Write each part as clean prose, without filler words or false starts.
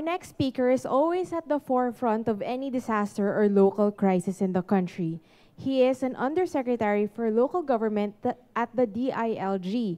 next speaker is always at the forefront of any disaster or local crisis in the country. He is an Undersecretary for Local Government at the DILG,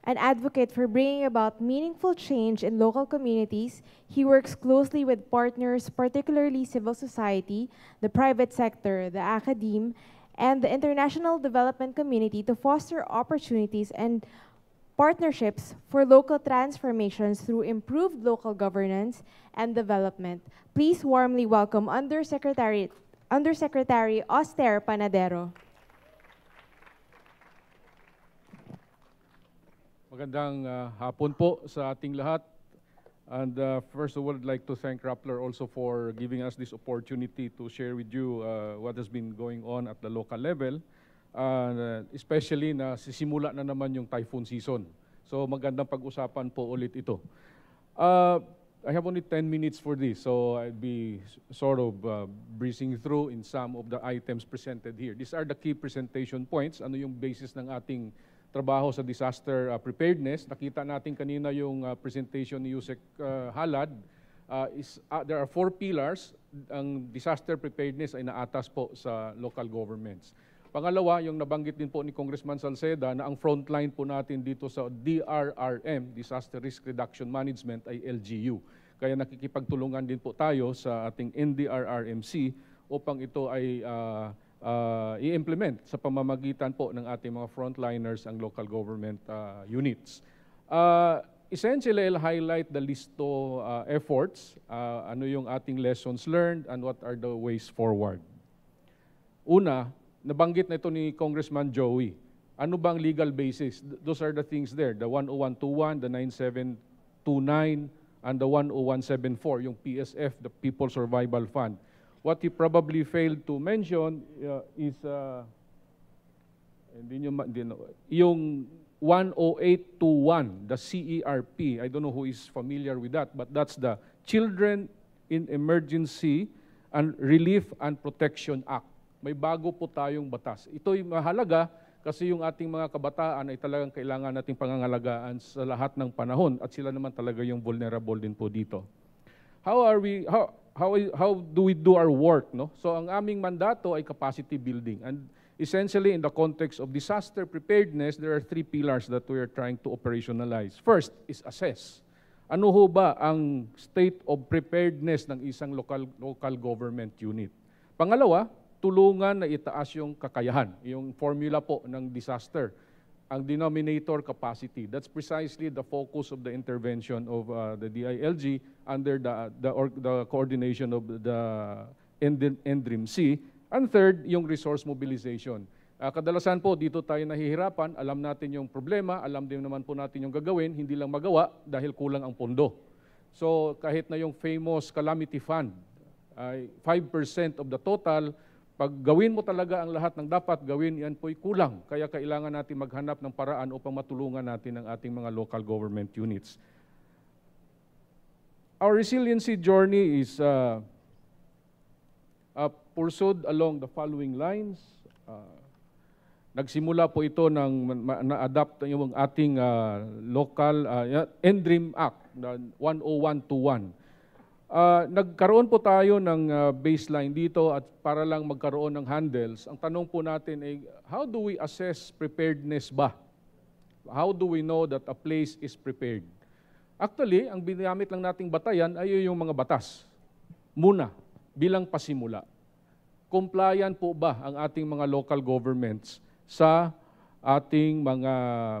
an advocate for bringing about meaningful change in local communities. He works closely with partners, particularly civil society, the private sector, the academe, and the international development community to foster opportunities and partnerships for local transformations through improved local governance and development. Please warmly welcome Undersecretary Auster Panadero. Magandang hapon po sa ating lahat. And first of all, I'd like to thank Rappler also for giving us this opportunity to share with you what has been going on at the local level. Especially na sisimula na naman yung typhoon season. So magandang pag-usapan po ulit ito. I have only 10 minutes for this, so I'll be sort of breezing through in some of the items presented here. These are the key presentation points. Ano yung basis ng ating trabaho sa disaster preparedness. Nakita natin kanina yung presentation ni Yusek Halad. There are 4 pillars. Ang disaster preparedness ay naatas po sa local governments. Pangalawa, yung nabanggit din po ni Congressman Salceda na ang frontline po natin dito sa DRRM, Disaster Risk Reduction Management, ay LGU. Kaya nakikipagtulungan din po tayo sa ating NDRRMC upang ito ay i-implement sa pamamagitan po ng ating mga frontliners, ang local government units. Essentially, I'll highlight the LISTO efforts, ano yung ating lessons learned, and what are the ways forward. Una, nabanggit na ito ni Congressman Joey. Ano bang legal basis? Those are the things there, the 10121, the 9729, and the 10174, yung PSF, the People Survival Fund. What he probably failed to mention is yung 10821, the CERP. I don't know who is familiar with that, but that's the Children in Emergency and Relief and Protection Act. May bago po tayong batas. Ito'y mahalaga kasi yung ating mga kabataan ay talagang kailangan nating pangangalagaan sa lahat ng panahon at sila naman talaga yung vulnerable din po dito. How do we do our work? No? So ang aming mandato ay capacity building. And essentially in the context of disaster preparedness, there are 3 pillars that we are trying to operationalize. First is assess. Ano ho ba ang state of preparedness ng isang local government unit? Pangalawa, tulungan na itaas yung kakayahan, yung formula po ng disaster, ang denominator capacity. That's precisely the focus of the intervention of the DILG under the coordination of the NDRIMC. And third, yung resource mobilization. Kadalasan po dito tayo nahihirapan, alam natin yung problema, alam din naman po natin yung gagawin, hindi lang magawa dahil kulang ang pondo. So kahit na yung famous calamity fund, 5% of the total, pag gawin mo talaga ang lahat ng dapat gawin, yan po'y kulang. Kaya kailangan natin maghanap ng paraan upang matulungan natin ang ating mga local government units. Our resiliency journey is pursued along the following lines. Nagsimula po ito ng na-adapt yung ating local NDRIM Act, 10121. Nagkaroon po tayo ng baseline dito at para lang magkaroon ng handles. Ang tanong po natin ay, how do we assess preparedness ba? How do we know that a place is prepared? Actually, ang binamit lang nating batayan ay yung mga batas. Muna, bilang pasimula. Compliant po ba ang ating mga local governments sa ating mga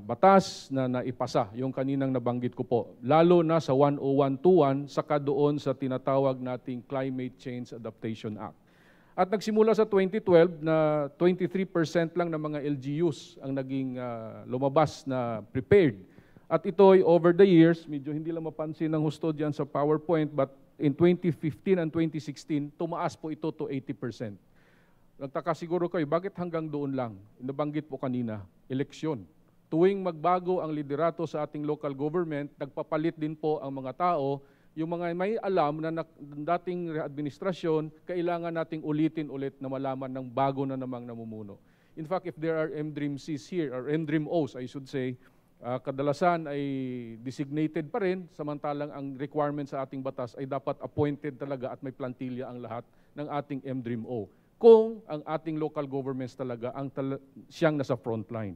batas na naipasa, yung kaninang nabanggit ko po, lalo na sa 10121, saka doon sa tinatawag nating Climate Change Adaptation Act. At nagsimula sa 2012 na 23% lang ng mga LGUs ang naging lumabas na prepared. At ito ay over the years, medyo hindi lang mapansin ng husto dyan sa PowerPoint, but in 2015 and 2016, tumaas po ito to 80%. Nagtaka siguro kayo, bakit hanggang doon lang? Nabanggit po kanina, eleksyon. Tuwing magbago ang liderato sa ating local government, nagpapalit din po ang mga tao. Yung mga may alam na dating administrasyon, kailangan nating ulitin ulit na malaman ng bago na namang namumuno. In fact, if there are NDRIMCs here, or NDRIMOs, I should say, kadalasan ay designated pa rin, samantalang ang requirement sa ating batas ay dapat appointed talaga at may plantilla ang lahat ng ating MDRIMO kung ang ating local governments talaga ang siyang nasa frontline.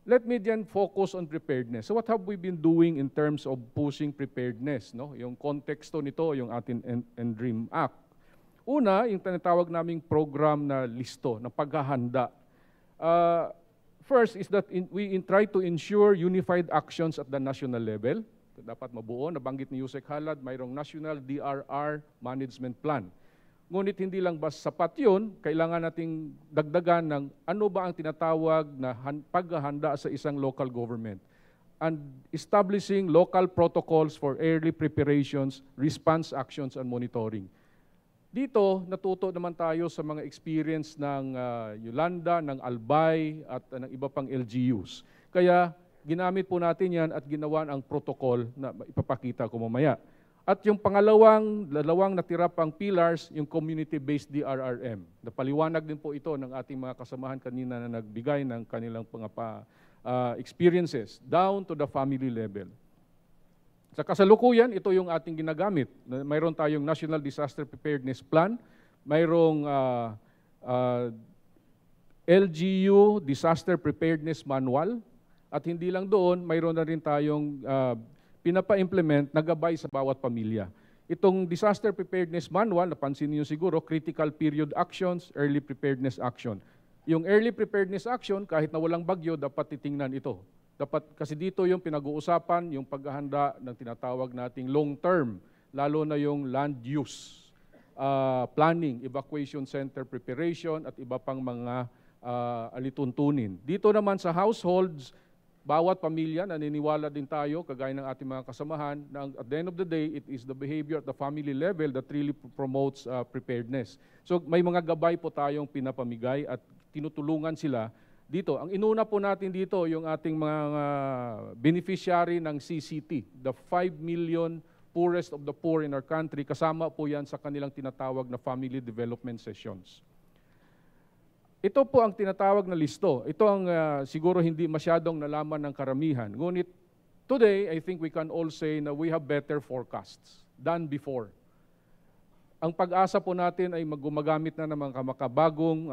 Let me then focus on preparedness. So what have we been doing in terms of pushing preparedness? No? Yung konteksto nito, yung ating MDRIM Act. Una, yung tinatawag naming program na listo, ng paghahanda. First is that we try to ensure unified actions at the national level. Dapat mabuo, nabanggit ni Yusek Halad, mayroong National DRR Management Plan. Ngunit hindi lang ba sapat yun, kailangan nating dagdagan ng ano ba ang tinatawag na paghahanda sa isang local government. And establishing local protocols for early preparations, response actions, and monitoring. Dito, natuto naman tayo sa mga experience ng Yolanda, ng Albay, at ng iba pang LGUs. Kaya, ginamit po natin yan at ginawa ang protocol na ipapakita ko mamaya. At yung dalawang natira pang pillars, yung community-based DRRM. Napaliwanag din po ito ng ating mga kasamahan kanina na nagbigay ng kanilang experiences down to the family level. Sa kasalukuyan, ito yung ating ginagamit. Mayroon tayong National Disaster Preparedness Plan, mayroong LGU Disaster Preparedness Manual, at hindi lang doon, mayroon na rin tayong pinapa-implement na gabay sa bawat pamilya. Itong Disaster Preparedness Manual, napansin niyo siguro, Critical Period Actions, Early Preparedness Action. Yung Early Preparedness Action, kahit na walang bagyo, dapat titingnan ito. Kasi dito yung pinag-uusapan, yung paghahanda ng tinatawag nating long-term, lalo na yung land use planning, evacuation center preparation, at iba pang mga alituntunin. Dito naman sa households, bawat pamilya, naniniwala din tayo, kagaya ng ating mga kasamahan, na at the end of the day, it is the behavior at the family level that really promotes preparedness. So may mga gabay po tayong pinapamigay at tinutulungan sila dito. Ang inuna po natin dito, yung ating mga beneficiary ng CCT, the 5 million poorest of the poor in our country, kasama po yan sa kanilang tinatawag na family development sessions. Ito po ang tinatawag na listo. Ito ang siguro hindi masyadong nalaman ng karamihan. Ngunit today, I think we can all say na we have better forecasts than before. Ang pag-asa po natin ay gumagamit na ng mga makabagong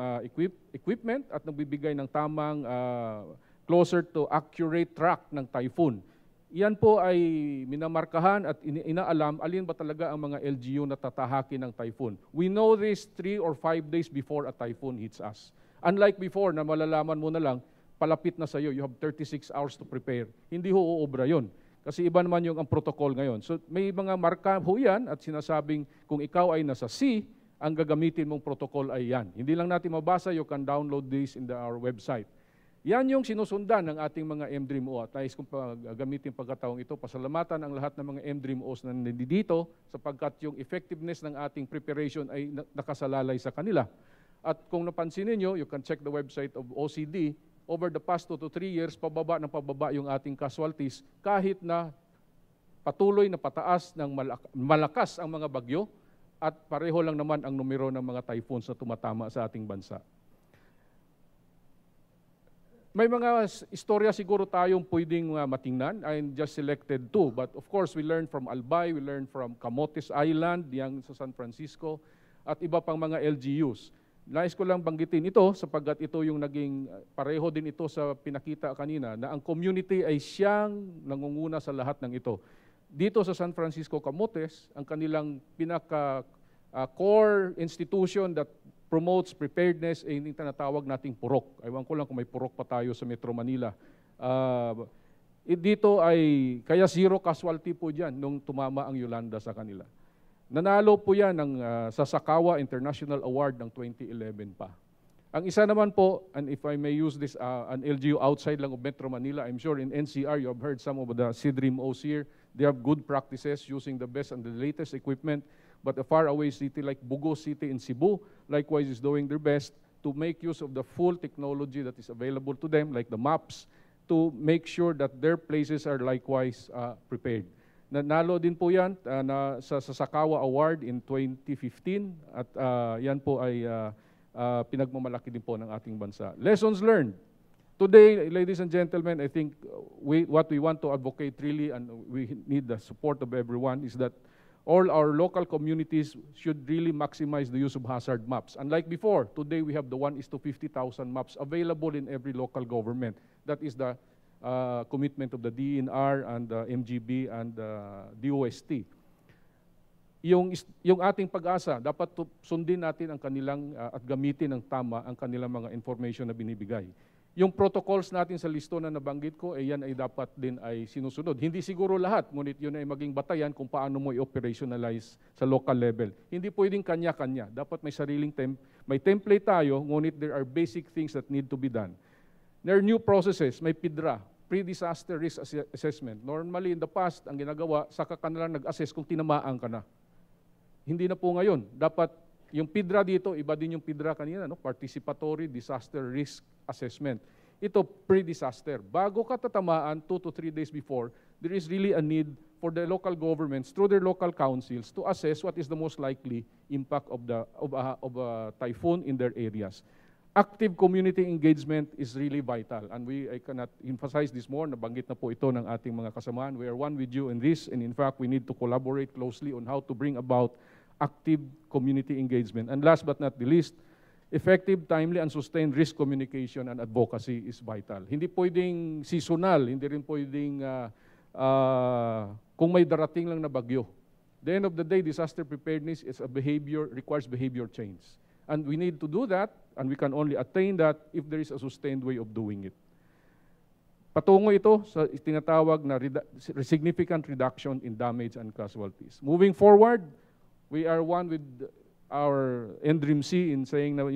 equipment at nagbibigay ng tamang closer to accurate track ng typhoon. Iyan po ay minamarkahan at inaalam alin ba talaga ang mga LGU na tatahakin ng typhoon. We know this 3 or 5 days before a typhoon hits us. Unlike before na malalaman mo na lang, palapit na sa iyo, you have 36 hours to prepare. Hindi ho uobra yun. Kasi iba naman yung ang protocol ngayon. So may mga marka ho yan at sinasabing kung ikaw ay nasa sea, ang gagamitin mong protocol ay yan. Hindi lang natin mabasa, you can download this in our website. Yan yung sinusundan ng ating mga MDRIMO at nais kong gamitin pagkataong ito. Pasalamatan ang lahat ng mga MDRIMOs na nandito sapagkat yung effectiveness ng ating preparation ay nakasalalay sa kanila. At kung napansin niyo, you can check the website of OCD. Over the past 2 to 3 years, pababa ng pababa yung ating casualties kahit na patuloy na pataas ng malakas ang mga bagyo at pareho lang naman ang numero ng mga typhoons na tumatama sa ating bansa. May mga istorya siguro tayong pwedeng matingnan. I just selected 2. But of course, we learned from Albay, we learned from Camotes Island, yang sa San Francisco, at iba pang mga LGUs. Nais ko lang banggitin ito sapagkat ito yung naging pareho din ito sa pinakita kanina na ang community ay siyang nangunguna sa lahat ng ito. Dito sa San Francisco Camotes, ang kanilang core institution that promotes preparedness ay yung tinatawag nating purok. Ewan ko lang kung may purok pa tayo sa Metro Manila. Dito ay, kaya 0 casualty po dyan nung tumama ang Yolanda sa kanila. Nanalo po yan ng Sasakawa International Award ng 2011 pa. Ang isa naman po, and if I may use this, an LGU outside lang of Metro Manila, I'm sure in NCR you have heard some of the CDRIMOs here. They have good practices using the best and the latest equipment. But a faraway city like Bugo City in Cebu, likewise is doing their best to make use of the full technology that is available to them, like the maps, to make sure that their places are likewise prepared. Nanalo din po yan sa Sasakawa Award in 2015 at yan po ay pinagmamalaki din po ng ating bansa. Lessons learned. Today, ladies and gentlemen, I think what we want to advocate really, and we need the support of everyone, is that all our local communities should really maximize the use of hazard maps. Unlike before, today we have the 1:50,000 maps available in every local government. That is the commitment of the DENR and the MGB and DOST. Yung ating pag-asa, dapat sundin natin ang kanilang at gamitin ng tama ang kanilang mga information na binibigay. Yung protocols natin sa listo na nabanggit ko, yan ay dapat din ay sinusunod. Hindi siguro lahat, ngunit yun ay maging batayan kung paano mo i-operationalize sa local level. Hindi pwedeng kanya-kanya. Dapat may sariling may template tayo, ngunit there are basic things that need to be done. There are new processes, may PIDRA, Pre-Disaster Risk Assessment. Normally in the past, ang ginagawa, saka ka na lang nag-assess kung tinamaan ka na. Hindi na po ngayon. Dapat yung PIDRA dito, iba din yung PIDRA kanina, no? Participatory Disaster Risk Assessment. Ito, pre-disaster. Bago ka tatamaan, 2 to 3 days before, there is really a need for the local governments, through their local councils, to assess what is the most likely impact of a typhoon in their areas. Active community engagement is really vital, and I cannot emphasize this more. Nabanggit na po ito ng ating mga kasamaan. We are one with you in this, and in fact, we need to collaborate closely on how to bring about active community engagement. And last but not the least, effective, timely, and sustained risk communication and advocacy is vital. Hindi pwedeng seasonal, hindi rin pwedeng kung may darating lang na bagyo. The end of the day, disaster preparedness is requires behavior change. And we need to do that, and we can only attain that if there is a sustained way of doing it. Patungo ito sa tinatawag na significant reduction in damage and casualties. Moving forward, we are one with our NDRIMC in saying that,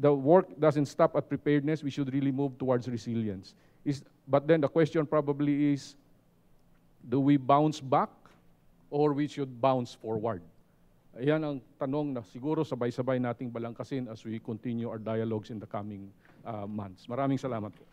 the work doesn't stop at preparedness, we should really move towards resilience. But then the question probably is, do we bounce back or we should bounce forward? Ayan ang tanong na siguro sabay-sabay nating balangkasin as we continue our dialogues in the coming months. Maraming salamat po.